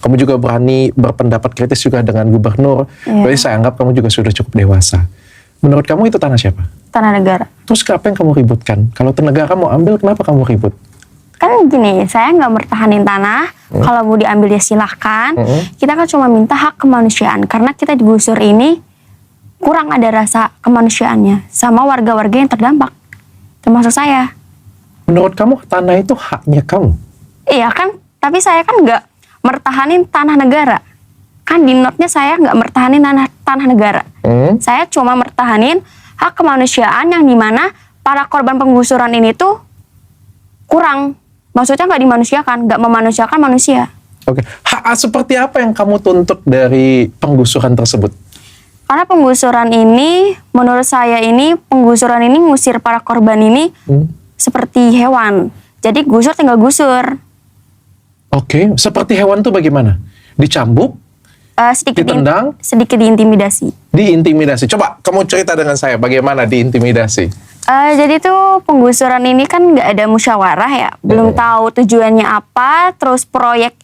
Kamu juga berani berpendapat kritis juga dengan gubernur. Berarti saya anggap kamu juga sudah cukup dewasa. Menurut kamu itu tanah siapa? Tanah negara. Terus apa yang kamu ributkan? Kalau negara mau ambil, kenapa kamu ribut? Kan gini, saya nggak mertahanin tanah. Kalau mau diambil ya silahkan. Kita kan cuma minta hak kemanusiaan. Karena kita digusur ini kurang ada rasa kemanusiaannya sama warga-warga yang terdampak. Termasuk saya. Menurut kamu tanah itu haknya kamu? Iya kan, tapi saya kan nggak mertahanin tanah negara. Kan di notnya saya nggak mertahanin tanah negara. Saya cuma mertahanin hak kemanusiaan yang dimana para korban penggusuran ini tuh kurang. Maksudnya nggak dimanusiakan, nggak memanusiakan manusia. Oke, hak seperti apa yang kamu tuntut dari penggusuran tersebut? Karena penggusuran ini, menurut saya ini, penggusuran ini ngusir para korban ini seperti hewan. Jadi gusur tinggal gusur. Oke, seperti hewan tuh bagaimana? Dicambuk? Ditendang? Sedikit diintimidasi. Diintimidasi. Coba kamu cerita dengan saya bagaimana diintimidasi. Jadi tuh penggusuran ini kan nggak ada musyawarah ya. Belum tahu tujuannya apa, terus proyek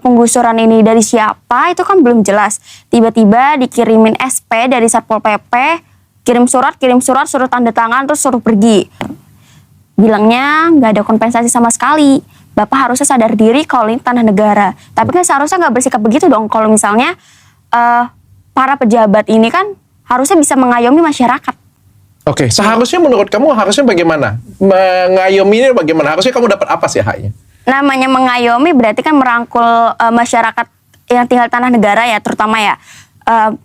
penggusuran ini dari siapa, itu kan belum jelas. Tiba-tiba dikirimin SP dari Satpol PP, kirim surat, suruh tanda tangan, terus suruh pergi. Bilangnya nggak ada kompensasi sama sekali. Bapak harusnya sadar diri kalau ini tanah negara. Tapi kan seharusnya nggak bersikap begitu dong. Kalau misalnya para pejabat ini kan harusnya bisa mengayomi masyarakat. Oke, seharusnya menurut kamu harusnya bagaimana? Mengayomi ini bagaimana? Harusnya kamu dapat apa sih haknya? Namanya mengayomi berarti kan merangkul masyarakat yang tinggal tanah negara ya, terutama ya.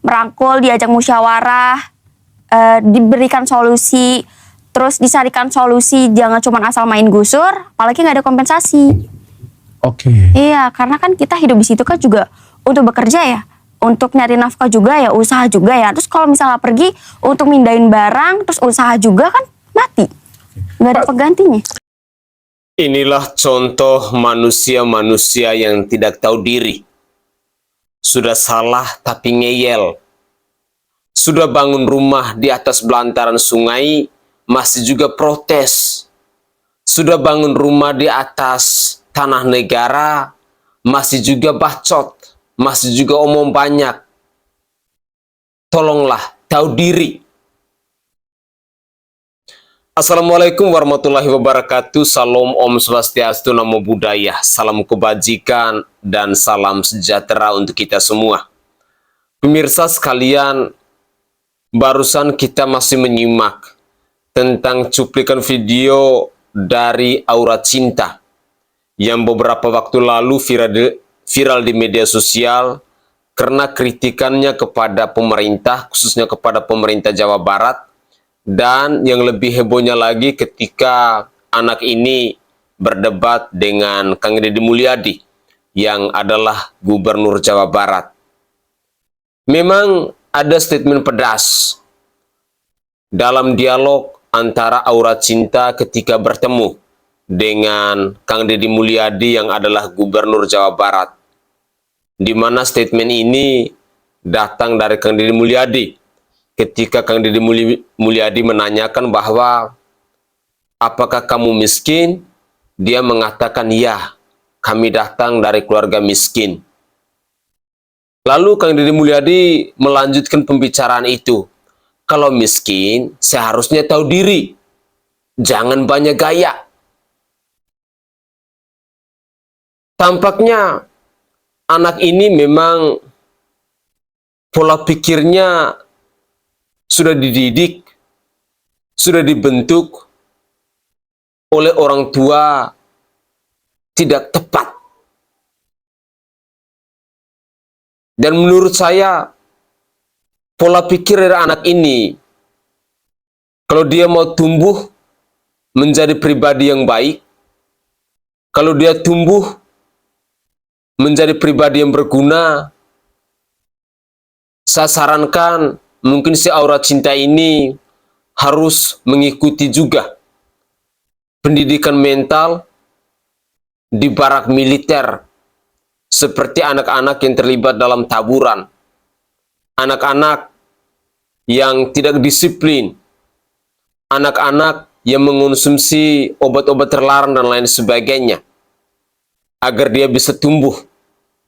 Merangkul, diajak musyawarah, diberikan solusi, terus disarikan solusi, jangan cuma asal main gusur, apalagi nggak ada kompensasi. Oke. Iya, karena kan kita hidup di situ kan juga untuk bekerja ya, untuk nyari nafkah juga ya, usaha juga ya. Terus kalau misalnya pergi untuk mindahin barang, terus usaha juga kan mati, nggak ada penggantinya. Inilah contoh manusia-manusia yang tidak tahu diri. Sudah salah tapi ngeyel. Sudah bangun rumah di atas belantaran sungai, masih juga protes. Sudah bangun rumah di atas tanah negara, masih juga bacot, masih juga omong banyak. Tolonglah, tahu diri. Assalamualaikum warahmatullahi wabarakatuh. Salam Om Swastiastu, Namo Buddhaya. Salam kebajikan dan salam sejahtera untuk kita semua. Pemirsa sekalian, barusan kita masih menyimak tentang cuplikan video dari Aura Cinta yang beberapa waktu lalu viral di media sosial karena kritikannya kepada pemerintah, khususnya kepada pemerintah Jawa Barat. Dan yang lebih hebohnya lagi ketika anak ini berdebat dengan Kang Deddy Mulyadi yang adalah Gubernur Jawa Barat. Memang ada statement pedas dalam dialog antara Aura Cinta ketika bertemu dengan Kang Deddy Mulyadi yang adalah Gubernur Jawa Barat. Di mana statement ini datang dari Kang Deddy Mulyadi. Ketika Kang Deddy Mulyadi menanyakan bahwa apakah kamu miskin? Dia mengatakan ya, kami datang dari keluarga miskin. Lalu Kang Deddy Mulyadi melanjutkan pembicaraan itu. Kalau miskin, seharusnya tahu diri. Jangan banyak gaya. Tampaknya anak ini memang pola pikirnya sudah dididik, sudah dibentuk oleh orang tua tidak tepat. Dan menurut saya, pola pikir dari anak ini, kalau dia mau tumbuh menjadi pribadi yang baik, kalau dia tumbuh menjadi pribadi yang berguna, saya sarankan mungkin si Aura Cinta ini harus mengikuti juga pendidikan mental di barak militer, seperti anak-anak yang terlibat dalam taburan, anak-anak yang tidak disiplin, anak-anak yang mengonsumsi obat-obat terlarang dan lain sebagainya, agar dia bisa tumbuh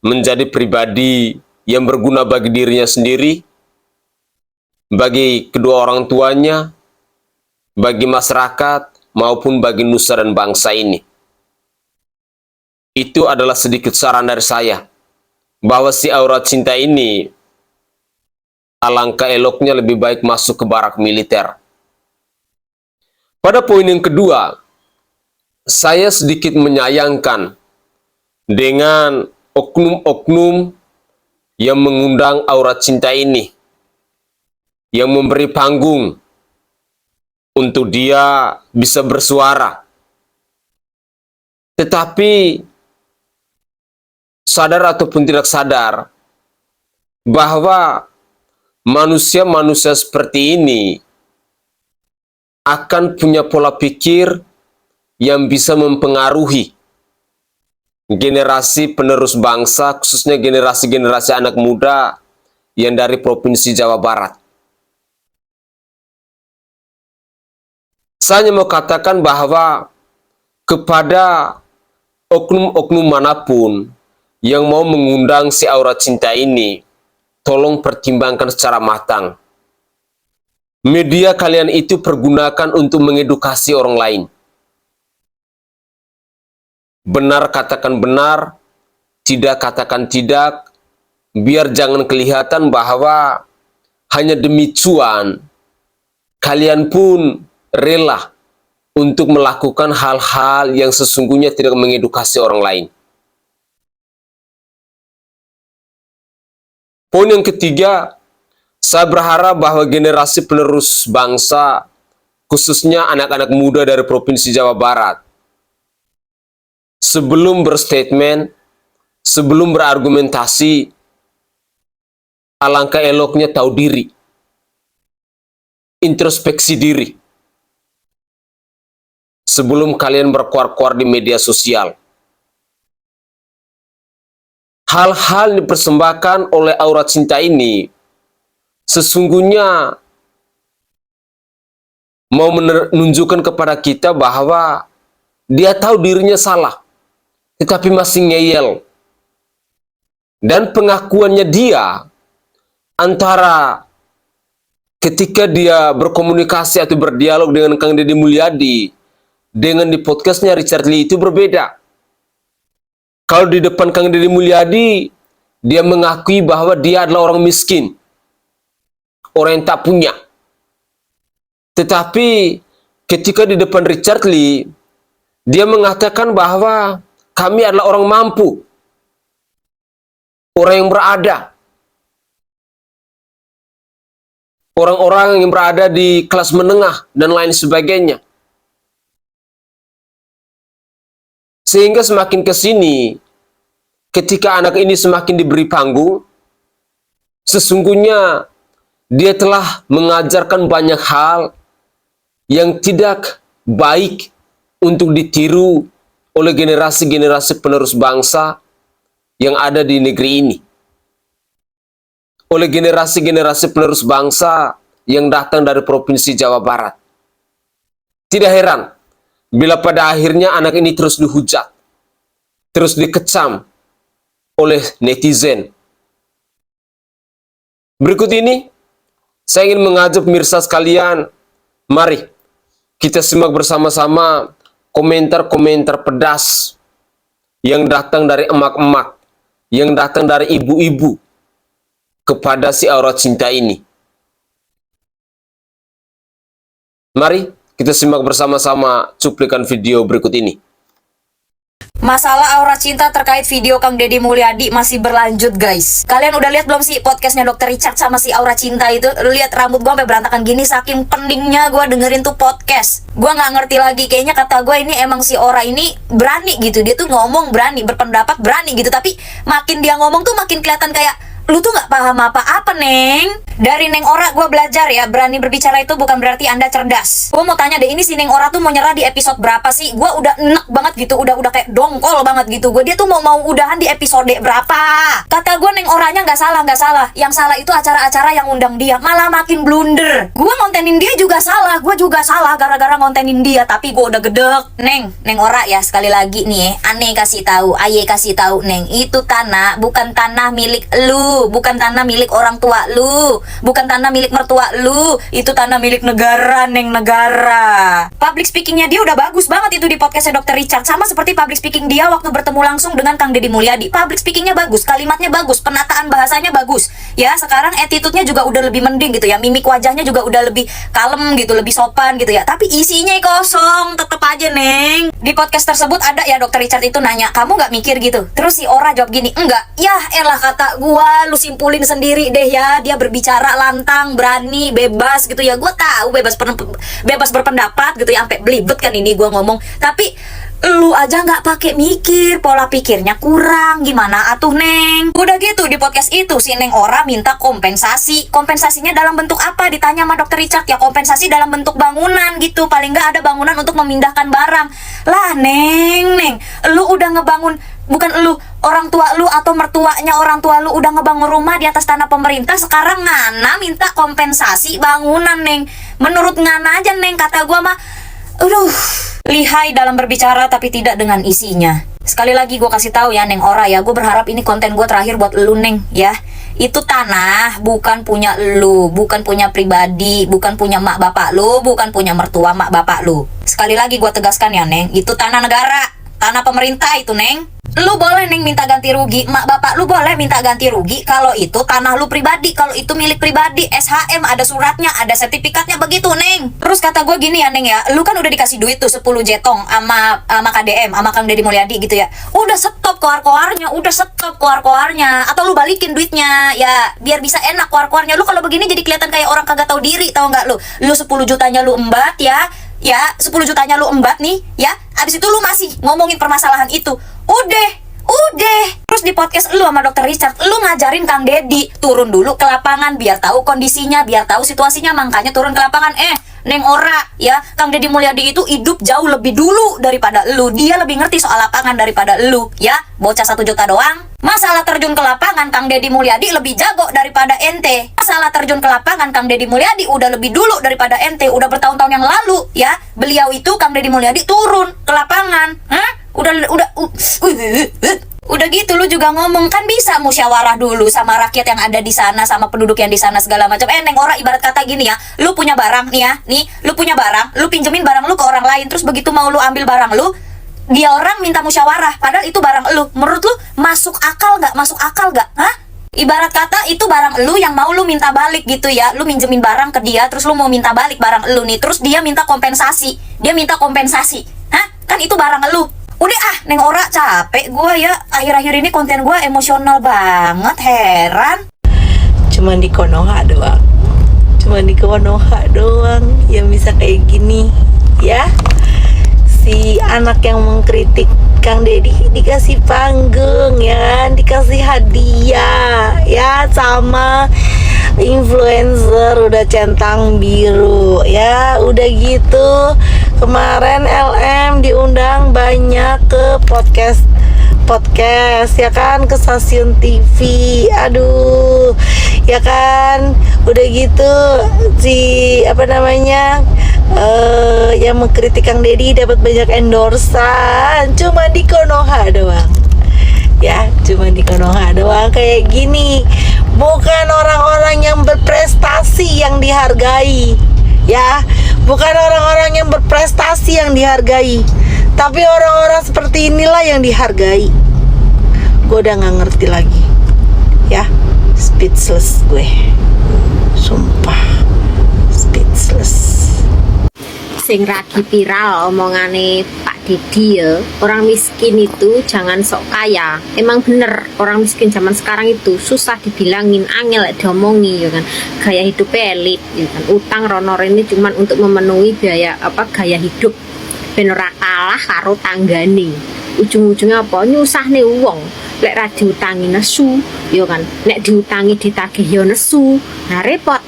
menjadi pribadi yang berguna bagi dirinya sendiri, bagi kedua orang tuanya, bagi masyarakat, maupun bagi nusa dan bangsa ini. Itu adalah sedikit saran dari saya, bahwa si aura cinta ini alangkah eloknya lebih baik masuk ke barak militer. Pada poin yang kedua, saya sedikit menyayangkan dengan oknum-oknum yang mengundang aura cinta ini, yang memberi panggung untuk dia bisa bersuara. Tetapi sadar ataupun tidak sadar bahwa manusia-manusia seperti ini akan punya pola pikir yang bisa mempengaruhi generasi penerus bangsa, khususnya generasi-generasi anak muda yang dari Provinsi Jawa Barat. Saya mau katakan bahwa kepada oknum-oknum manapun yang mau mengundang si aura cinta ini, tolong pertimbangkan secara matang. Media kalian itu pergunakan untuk mengedukasi orang lain. Benar katakan benar, tidak katakan tidak, biar jangan kelihatan bahwa hanya demi cuan, kalian pun rela untuk melakukan hal-hal yang sesungguhnya tidak mengedukasi orang lain. Poin yang ketiga, saya berharap bahwa generasi penerus bangsa, khususnya anak-anak muda dari Provinsi Jawa Barat, sebelum berstatement, sebelum berargumentasi, alangkah eloknya tahu diri, introspeksi diri, sebelum kalian berkuar-kuar di media sosial. Hal-hal yang dipersembahkan oleh aura cinta ini sesungguhnya mau menunjukkan kepada kita bahwa dia tahu dirinya salah, tetapi masih ngeyel. Dan pengakuannya dia antara ketika dia berkomunikasi atau berdialog dengan Kang Deddy Mulyadi dengan di podcastnya Richard Lee itu berbeda. Kalau di depan Kang Deddy Mulyadi, dia mengakui bahwa dia adalah orang miskin, orang yang tak punya. Tetapi ketika di depan Richard Lee, dia mengatakan bahwa kami adalah orang mampu, orang yang berada, orang-orang yang berada di kelas menengah dan lain sebagainya. Sehingga semakin ke sini, ketika anak ini semakin diberi panggung, sesungguhnya dia telah mengajarkan banyak hal yang tidak baik untuk ditiru oleh generasi-generasi penerus bangsa yang ada di negeri ini. Oleh generasi-generasi penerus bangsa yang datang dari Provinsi Jawa Barat. Tidak heran bila pada akhirnya anak ini terus dihujat, terus dikecam oleh netizen. Berikut ini, saya ingin mengajak pemirsa sekalian, mari kita simak bersama-sama komentar-komentar pedas yang datang dari emak-emak, yang datang dari ibu-ibu kepada si aura cinta ini. Mari kita simak bersama-sama cuplikan video berikut ini. Masalah aura cinta terkait video Kang Deddy Mulyadi masih berlanjut, guys. Kalian udah lihat belum sih podcastnya Dr. Richard sama si aura cinta itu? Lu lihat rambut gua sampai berantakan gini saking peningnya gua dengerin tuh podcast. Gua nggak ngerti lagi, kayaknya kata gua ini emang si aura ini berani gitu. Dia tuh ngomong berani, berpendapat berani gitu. Tapi makin dia ngomong tuh makin kelihatan kayak lu tuh nggak paham apa-apa, Neng. Dari Neng Ora gue belajar ya, berani berbicara itu bukan berarti Anda cerdas. Gue mau tanya deh, ini si Neng Ora tuh mau nyerah di episode berapa sih? Gue udah enek banget gitu, udah kayak dongkol banget gitu. Dia tuh mau udahan di episode berapa? Kata gue Neng Oranya nggak salah. Yang salah itu acara-acara yang undang dia, malah makin blunder. Gue ngontenin dia juga salah, gue juga salah gara-gara ngontenin dia, tapi gue udah gedek. Neng Ora ya, sekali lagi nih, Aye kasih tahu Neng, itu tanah bukan tanah milik lu, bukan tanah milik orang tua lu, bukan tanah milik mertua lu, itu tanah milik negara, Neng, negara. Public speakingnya dia udah bagus banget itu di podcastnya Dr. Richard, sama seperti public speaking dia waktu bertemu langsung dengan Kang Deddy Mulyadi. Public speakingnya bagus, kalimatnya bagus, penataan bahasanya bagus. Ya, sekarang attitude-nya juga udah lebih mending gitu ya, mimik wajahnya juga udah lebih kalem gitu, lebih sopan gitu ya. Tapi isinya kosong, tetep aja, Neng. Di podcast tersebut ada ya Dr. Richard itu nanya, kamu nggak mikir gitu? Terus si Ora jawab gini, enggak. Ya elah, kata gua, lu simpulin sendiri deh ya. Dia berbicara lantang, berani, bebas gitu ya. Gua tahu bebas berpendapat gitu ya, sampai belibet kan ini gua ngomong. Tapi lu aja nggak pakai mikir, pola pikirnya kurang. Gimana atuh, Neng? Udah gitu di podcast itu si Neng Ora minta kompensasi. Kompensasinya dalam bentuk apa? Ditanya sama Dr. Richard, ya kompensasi dalam bentuk bangunan gitu. Paling nggak ada bangunan untuk memindahkan barang. Lah, Neng, lu udah ngebangun, bukan lu, orang tua lu atau mertuanya orang tua lu udah ngebangun rumah di atas tanah pemerintah. Sekarang Ngana minta kompensasi bangunan, Neng. Menurut Ngana aja, Neng, kata gua mah, aduh, lihai dalam berbicara tapi tidak dengan isinya. Sekali lagi gue kasih tahu ya Neng Ora ya, gue berharap ini konten gue terakhir buat lu, Neng, ya. Itu tanah bukan punya lu, bukan punya pribadi, bukan punya mak bapak lu, bukan punya mertua mak bapak lu. Sekali lagi gue tegaskan ya, Neng, itu tanah negara, tanah pemerintah itu, Neng. Lu boleh, Neng, minta ganti rugi, mak bapak lu boleh minta ganti rugi kalau itu tanah lu pribadi, kalau itu milik pribadi, SHM, ada suratnya, ada sertifikatnya begitu, Neng. Terus kata gue gini ya, Neng ya, lu kan udah dikasih duit tuh 10 jetong sama KDM, sama Kang Deddy Mulyadi gitu ya. Udah stop koar-koarnya, atau lu balikin duitnya ya, biar bisa enak koar-koarnya. Lu kalau begini jadi kelihatan kayak orang kagak tahu diri, tahu nggak lu? Lu 10 jutanya lu embat ya, 10 jutanya lu embat nih ya, abis itu lu masih ngomongin permasalahan itu. Udah. Terus di podcast lu sama Dr. Richard, lu ngajarin Kang Deddy turun dulu ke lapangan biar tahu kondisinya, biar tahu situasinya, makanya turun ke lapangan. Neng Ora ya, Kang Deddy Mulyadi itu hidup jauh lebih dulu daripada lu. Dia lebih ngerti soal lapangan daripada lu ya. Bocah 1 juta doang. Masalah terjun ke lapangan Kang Deddy Mulyadi lebih jago daripada ente. Masalah terjun ke lapangan Kang Deddy Mulyadi udah lebih dulu daripada ente. Udah bertahun-tahun yang lalu ya. Beliau itu, Kang Deddy Mulyadi, turun ke lapangan. Udah gitu lu juga ngomong, kan bisa musyawarah dulu sama rakyat yang ada di sana, sama penduduk yang di sana segala macam. Neng Ora, ibarat kata gini ya, lu punya barang nih ya, lu punya barang, lu pinjemin barang lu ke orang lain, terus begitu mau lu ambil barang lu, dia orang minta musyawarah, padahal itu barang lu. Menurut lu masuk akal gak? Hah? Ibarat kata itu barang lu yang mau lu minta balik gitu ya. Lu minjemin barang ke dia, terus lu mau minta balik barang lu nih, terus dia minta kompensasi. Hah? Kan itu barang lu. Udah Neng Ora, capek gue ya. Akhir-akhir ini konten gue emosional banget, heran. Cuman di Konoha doang yang bisa kayak gini ya. Si anak yang mengkritik Kang Deddy dikasih panggung ya, dikasih hadiah ya, sama influencer udah centang biru ya. Udah gitu kemarin LM diundang banyak ke podcast ya kan, ke stasiun TV. Aduh ya kan. Udah gitu si yang mengkritik Kang Deddy dapat banyak endorsan. Cuma di Konoha doang ya, kayak gini. Bukan orang-orang yang berprestasi yang dihargai ya, bukan orang-orang yang berprestasi yang dihargai, tapi orang-orang seperti inilah yang dihargai. Gue udah gak ngerti lagi ya, speechless gue, sumpah speechless. Sing ragi viral omongane Pak Deddy ya, orang miskin itu jangan sok kaya. Emang bener, orang miskin zaman sekarang itu susah dibilangin, angel diomongi ya kan. Gaya hidup elit ya kan, utang rono ini cuman untuk memenuhi gaya hidup ben ora kalah karo tanggane. Ujung-ujungnya apa? Nyusahne wong. lek ra diutangi nesu, yo kan. Nek diutangi ditagih yo nesu. Nah repot.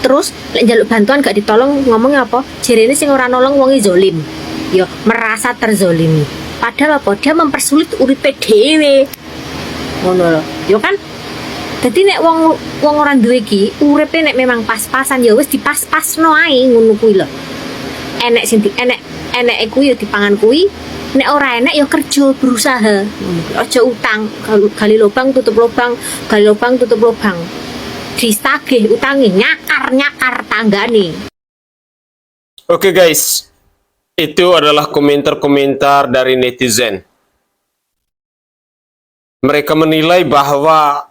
Terus lek njaluk bantuan gak ditolong ngomongnya apa? Jerene sing ora nolong wonge zolim. Yo merasa terzolimi. Padahal apa? Dia mempersulit uripe dhewe. Ngono lho. Yo kan. Dadi nek wong ora duwe iki, uripe nek memang pas-pasan ya wis dipas-pasno ae ngono kuwi lho. Enek sing enek kuwi ya dipangan kuwi, nek ora enek ya kerja berusaha. Aja utang, gali lubang tutup lubang, gali lubang tutup lubang. Ditagih utangi nyakar tanggane. Oke guys, itu adalah komentar-komentar dari netizen. Mereka menilai bahwa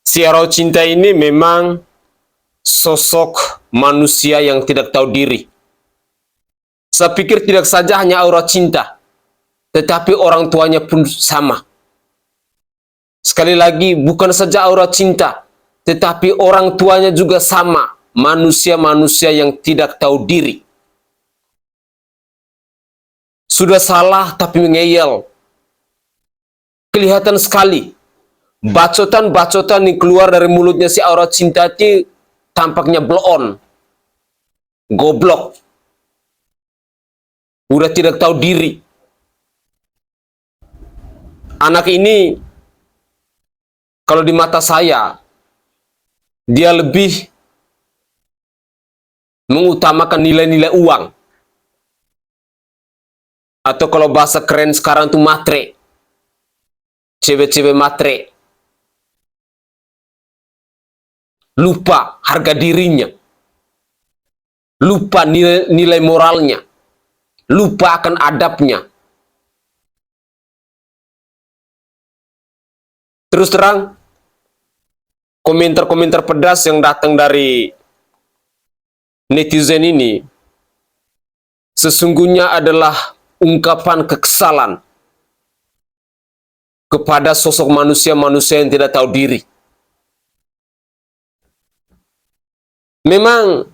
si Auracinta ini memang sosok manusia yang tidak tahu diri. Saya pikir tidak saja hanya Auracinta, tetapi orang tuanya pun sama. Sekali lagi, bukan saja Auracinta, tetapi orang tuanya juga sama. Manusia-manusia yang tidak tahu diri. Sudah salah tapi mengeyel. Kelihatan sekali. Bacotan-bacotan yang keluar dari mulutnya si Auracinta itu tampaknya blow on. Goblok. Udah tidak tahu diri. Anak ini, kalau di mata saya, dia lebih mengutamakan nilai-nilai uang. Atau kalau bahasa keren sekarang tuh matre. Cewek-cewek matre. Lupa harga dirinya. Lupa nilai moralnya. Lupa akan adabnya. Terus terang, komentar-komentar pedas yang datang dari netizen ini sesungguhnya adalah ungkapan kekesalan kepada sosok manusia-manusia yang tidak tahu diri. Memang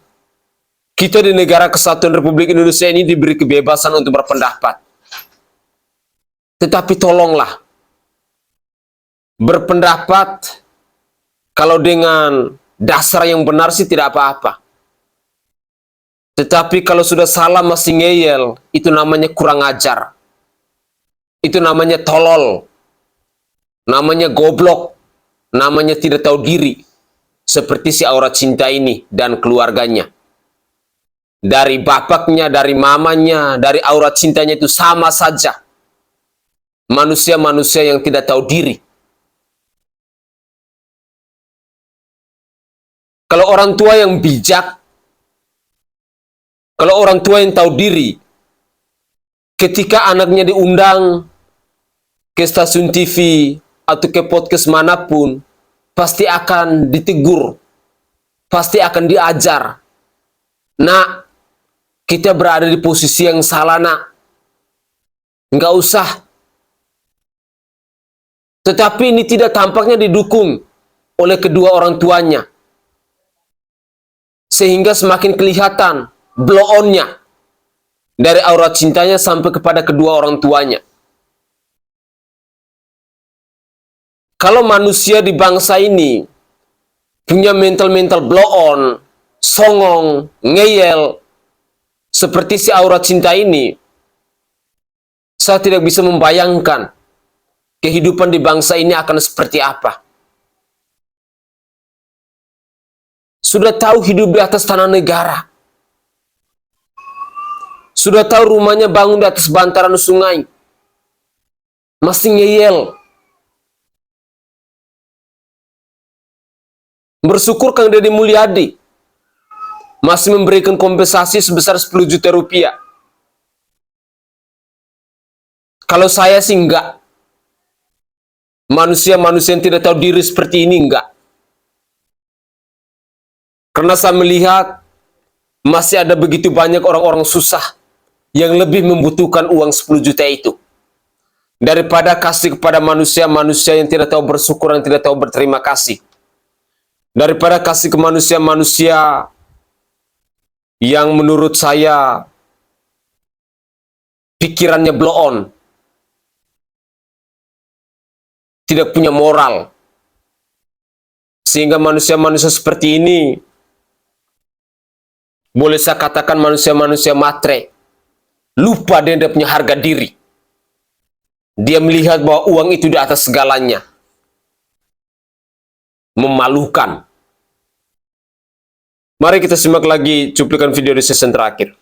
kita di negara kesatuan Republik Indonesia ini diberi kebebasan untuk berpendapat. Tetapi tolonglah, berpendapat kalau dengan dasar yang benar sih tidak apa-apa. Tetapi kalau sudah salah masih ngeyel, itu namanya kurang ajar. Itu namanya tolol. Namanya goblok. Namanya tidak tahu diri. Seperti si Auracinta ini dan keluarganya. Dari bapaknya, dari mamanya, dari Auracintanya itu sama saja. Manusia-manusia yang tidak tahu diri. Kalau orang tua yang bijak, kalau orang tua yang tahu diri, ketika anaknya diundang ke stasiun TV atau ke podcast manapun, pasti akan ditegur, pasti akan diajar. Nak, kita berada di posisi yang salah, nak. Nggak usah. Tetapi ini tidak tampaknya didukung oleh kedua orang tuanya. Sehingga semakin kelihatan blow on-nya dari Auracintanya sampai kepada kedua orang tuanya. Kalau manusia di bangsa ini punya mental-mental blow on, songong, ngeyel, seperti si Auracinta ini, saya tidak bisa membayangkan kehidupan di bangsa ini akan seperti apa. Sudah tahu hidup di atas tanah negara. Sudah tahu rumahnya bangun di atas bantaran sungai. Masih ngeyel. Bersyukur Kang Deddy Mulyadi masih memberikan kompensasi sebesar 10 juta rupiah. Kalau saya sih enggak. Manusia-manusia yang tidak tahu diri seperti ini enggak. Karena saya melihat masih ada begitu banyak orang-orang susah yang lebih membutuhkan uang 10 juta itu. Daripada kasih kepada manusia-manusia yang tidak tahu bersyukur dan tidak tahu berterima kasih. Daripada kasih ke manusia-manusia yang menurut saya pikirannya blow on. tidak punya moral. Sehingga manusia-manusia seperti ini, boleh saya katakan manusia-manusia matre, lupa dia punya harga diri. Dia melihat bahwa uang itu di atas segalanya. Memalukan. Mari kita simak lagi cuplikan video di season terakhir.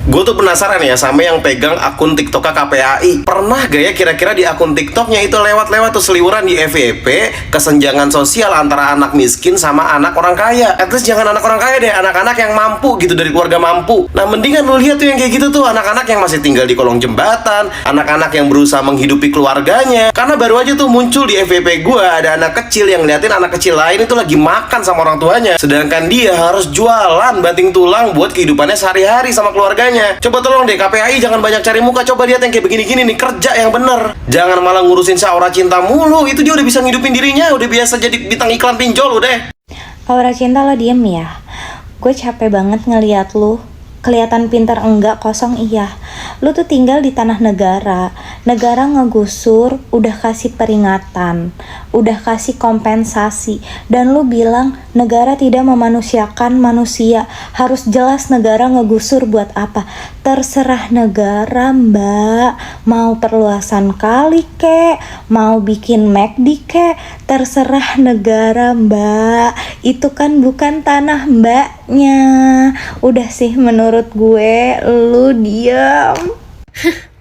Gue tuh penasaran ya sama yang pegang akun TikToknya KPAI. Pernah gak ya kira-kira di akun TikToknya itu lewat-lewat tuh seliweran di FYP kesenjangan sosial antara anak miskin sama anak orang kaya. At least jangan anak orang kaya deh, anak-anak yang mampu gitu, dari keluarga mampu. Nah mendingan lu lihat tuh yang kayak gitu tuh, anak-anak yang masih tinggal di kolong jembatan, anak-anak yang berusaha menghidupi keluarganya. Karena baru aja tuh muncul di FYP gue ada anak kecil yang ngeliatin anak kecil lain itu lagi makan sama orang tuanya, sedangkan dia harus jualan banting tulang buat kehidupannya sehari-hari sama keluarganya. Coba tolong deh KPAI jangan banyak cari muka, coba lihat yang kayak begini-gini nih, kerja yang bener. Jangan malah ngurusin si Aura Cinta mulu, itu dia udah bisa ngidupin dirinya, udah biasa jadi bintang iklan pinjol udah. Aura Cinta, lo diem ya. Gue capek banget ngeliat lu. Kelihatan pintar enggak, kosong iya. Lu tuh tinggal di tanah negara. Negara ngegusur, udah kasih peringatan, udah kasih kompensasi. Dan lu bilang negara tidak memanusiakan manusia. Harus jelas negara ngegusur buat apa. Terserah negara mbak. Mau perluasan kali kek, mau bikin McD kek, terserah negara mbak. Itu kan bukan tanah mbaknya. Udah sih menurut gue, lu diam.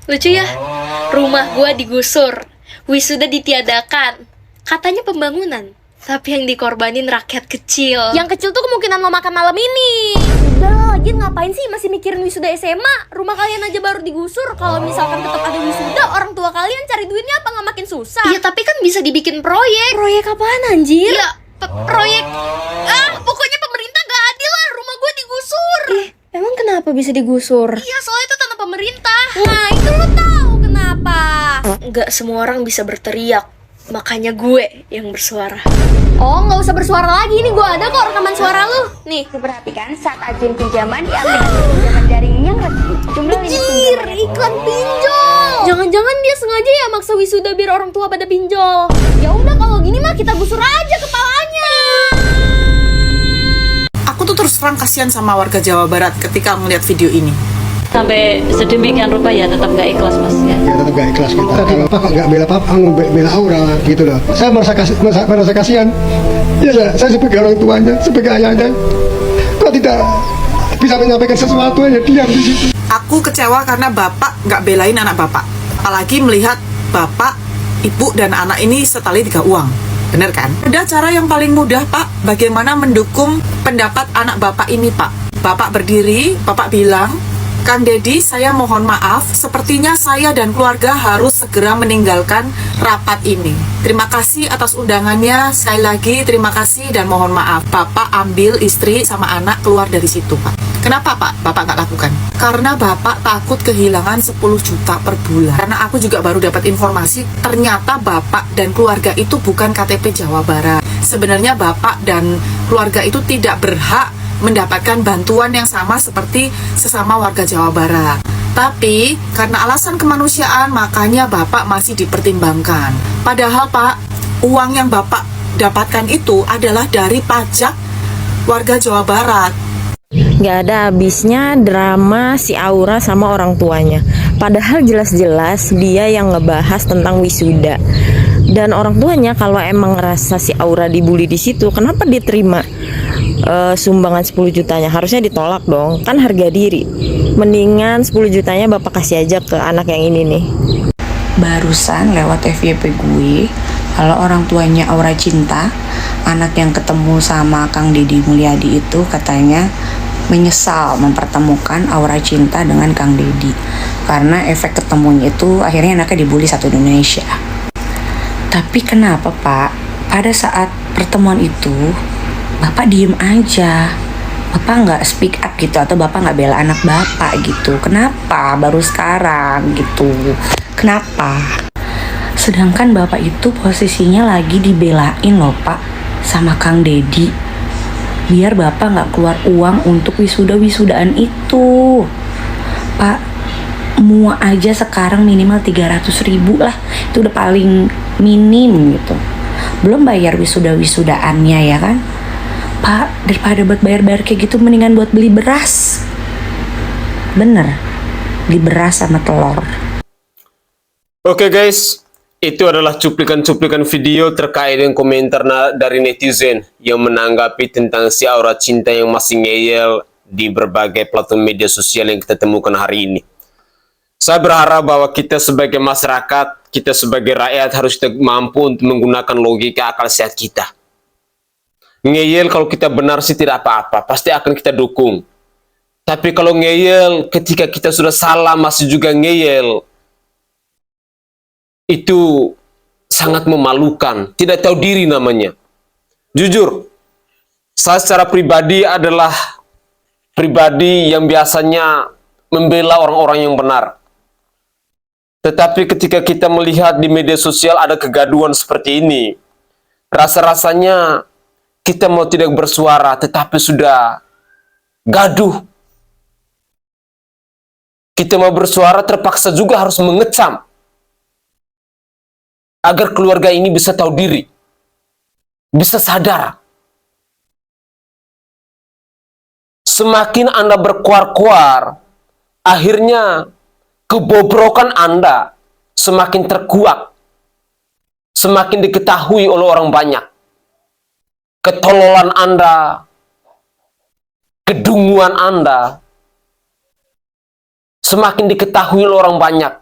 Lucu ya, rumah gue digusur, wisuda ditiadakan, katanya pembangunan, tapi yang dikorbanin rakyat kecil. Yang kecil tuh kemungkinan lo makan malam ini. Udah, lagi ngapain sih masih mikirin wisuda SMA? Rumah kalian aja baru digusur. Kalau misalkan tetap ada wisuda, orang tua kalian cari duitnya apa nggak makin susah? Iya, tapi kan bisa dibikin proyek. Proyek apaan anjir? Ya, proyek. Pokoknya pemerintah gak adil lah, rumah gue digusur. Emang kenapa bisa digusur? Iya, soalnya itu tanah pemerintah. Nah, itu lo tahu kenapa? Nggak semua orang bisa berteriak, makanya gue yang bersuara. Oh, nggak usah bersuara lagi, ini gue ada kok rekaman suara lu. Nih, Perhatikan saat agen pinjaman di aplikasi pinjaman daring yang resmi. Jumlah limit pinjaman iklan pinjol. Jangan-jangan dia sengaja ya maksa wisuda biar orang tua pada pinjol. Ya udah, kalau gini mah kita gusur aja kepalanya. Aku tuh terus terang kasihan sama warga Jawa Barat ketika melihat video ini. Sampai sedemikian rupa ya tetap gak ikhlas mas ya. Ya tetap gak ikhlas kita. Kalau Pak gak bela Papa, bela Aura gitu loh. Saya merasa kasihan. Ya saya sebagai orang tuanya, sebagai ayahnya, kok tidak bisa menyampaikan sesuatu aja diam di situ. Aku kecewa karena bapak gak belain anak bapak. Apalagi melihat bapak, ibu dan anak ini setali 3 uang. Bener kan? Ada cara yang paling mudah Pak, bagaimana mendukung pendapat anak bapak ini Pak. Bapak berdiri, bapak bilang, Kang Deddy, saya mohon maaf, sepertinya saya dan keluarga harus segera meninggalkan rapat ini. Terima kasih atas undangannya, sekali lagi terima kasih dan mohon maaf. Bapak ambil istri sama anak keluar dari situ Pak. Kenapa Pak? Bapak nggak lakukan? Karena Bapak takut kehilangan 10 juta per bulan. Karena aku juga baru dapat informasi, ternyata Bapak dan keluarga itu bukan KTP Jawa Barat. Sebenarnya Bapak dan keluarga itu tidak berhak mendapatkan bantuan yang sama seperti sesama warga Jawa Barat. Tapi karena alasan kemanusiaan makanya Bapak masih dipertimbangkan. Padahal Pak, uang yang Bapak dapatkan itu adalah dari pajak warga Jawa Barat. Gak ada habisnya drama si Aura sama orang tuanya. Padahal jelas-jelas dia yang ngebahas tentang wisuda. Dan orang tuanya kalau emang ngerasa si Aura dibully di situ, kenapa dia terima sumbangan 10 jutanya? Harusnya ditolak dong, kan harga diri. Mendingan 10 jutanya bapak kasih aja ke anak yang ini nih. Barusan lewat FYP gue, kalau orang tuanya Aura Cinta, anak yang ketemu sama Kang Deddy Mulyadi itu katanya menyesal mempertemukan Aura Cinta dengan Kang Deddy karena efek ketemunya itu akhirnya anaknya dibully satu Indonesia. Tapi kenapa Pak, pada saat pertemuan itu Bapak diem aja, Bapak nggak speak up gitu, atau Bapak nggak bela anak Bapak gitu? Kenapa baru sekarang gitu? Kenapa? Sedangkan Bapak itu posisinya lagi dibelain loh Pak sama Kang Deddy, biar Bapak nggak keluar uang untuk wisudaan itu. Pak, semua aja sekarang minimal 300.000 lah, itu udah paling minim gitu. Belum bayar wisudaannya ya kan. Pak, daripada buat bayar kayak gitu mendingan buat beli beras. Bener, beli beras sama telur. Oke guys, itu adalah cuplikan-cuplikan video terkait dengan komentar dari netizen yang menanggapi tentang si Aura Cinta yang masih ngeyel di berbagai platform media sosial yang kita temukan hari ini. Saya berharap bahwa kita sebagai masyarakat, kita sebagai rakyat harus mampu untuk menggunakan logika akal sehat kita. Ngeyel kalau kita benar sih tidak apa-apa, pasti akan kita dukung. Tapi kalau ngeyel ketika kita sudah salah masih juga ngeyel, itu sangat memalukan, tidak tahu diri namanya. Jujur, saya secara pribadi adalah pribadi yang biasanya membela orang-orang yang benar. Tetapi ketika kita melihat di media sosial ada kegaduhan seperti ini, rasa-rasanya kita mau tidak bersuara, tetapi sudah gaduh. Kita mau bersuara terpaksa juga harus mengecam, agar keluarga ini bisa tahu diri, bisa sadar. Semakin Anda berkuar-kuar, akhirnya kebobrokan Anda semakin terkuak, semakin diketahui oleh orang banyak. Ketololan Anda, kedunguan Anda, semakin diketahui oleh orang banyak.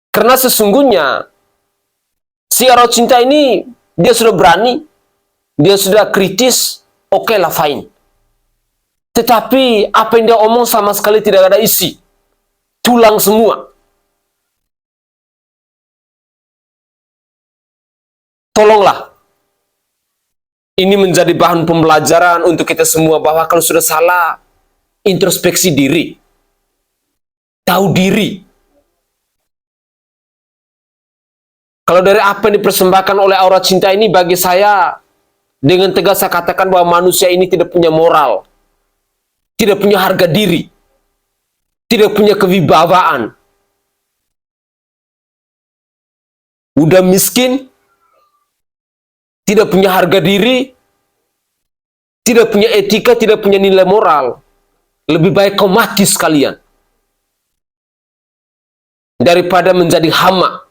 Karena sesungguhnya si Aura Cinta ini dia sudah berani, dia sudah kritis, oke lah fine. Tetapi apa yang dia omong sama sekali tidak ada isi, tulang semua. Tolonglah, ini menjadi bahan pembelajaran untuk kita semua bahwa kalau sudah salah, introspeksi diri, tahu diri. Kalau dari apa yang dipersembahkan oleh Aura Cinta ini, bagi saya, dengan tegas saya katakan bahwa manusia ini tidak punya moral, tidak punya harga diri, tidak punya kewibawaan. Udah miskin, tidak punya harga diri, tidak punya etika, tidak punya nilai moral. Lebih baik kau mati sekalian daripada menjadi hama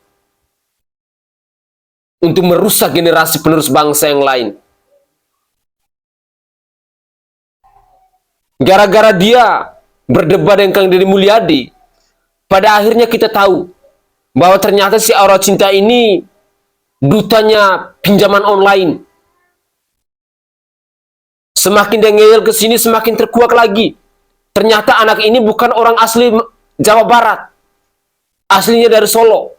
untuk merusak generasi penerus bangsa yang lain. Gara-gara dia berdebat dengan Kang Deddy Mulyadi, pada akhirnya kita tahu bahwa ternyata si Aura Cinta ini dutanya pinjaman online. Semakin dia ngeyel ke sini, semakin terkuak lagi. Ternyata anak ini bukan orang asli Jawa Barat. Aslinya dari Solo.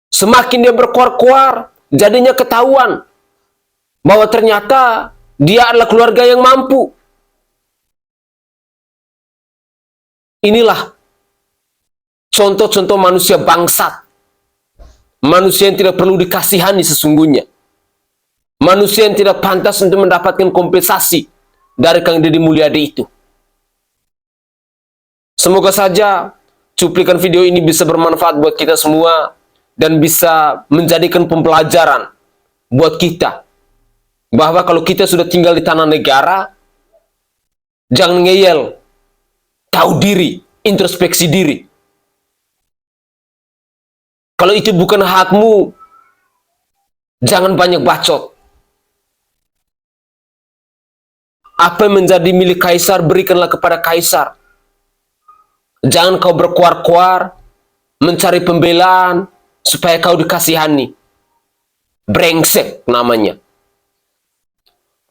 Semakin dia berkuar-kuar, jadinya ketahuan bahwa ternyata dia adalah keluarga yang mampu. Inilah contoh-contoh manusia bangsat. Manusia yang tidak perlu dikasihani sesungguhnya. Manusia yang tidak pantas untuk mendapatkan kompensasi dari Kang Deddy Mulyadi itu. Semoga saja cuplikan video ini bisa bermanfaat buat kita semua dan bisa menjadikan pembelajaran buat kita bahwa kalau kita sudah tinggal di tanah negara, jangan ngeyel, tahu diri, introspeksi diri. Kalau itu bukan hakmu, jangan banyak bacot. Apa yang menjadi milik kaisar, berikanlah kepada kaisar. Jangan kau berkuar-kuar, mencari pembelaan, supaya kau dikasihani. Brengsek namanya.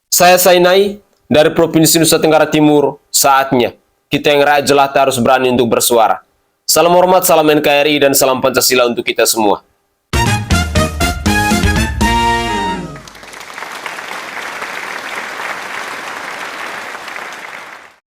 Saya Sainai, dari Provinsi Nusa Tenggara Timur, saatnya kita yang rakyat jelata harus berani untuk bersuara. Salam hormat, salam NKRI, dan salam Pancasila untuk kita semua.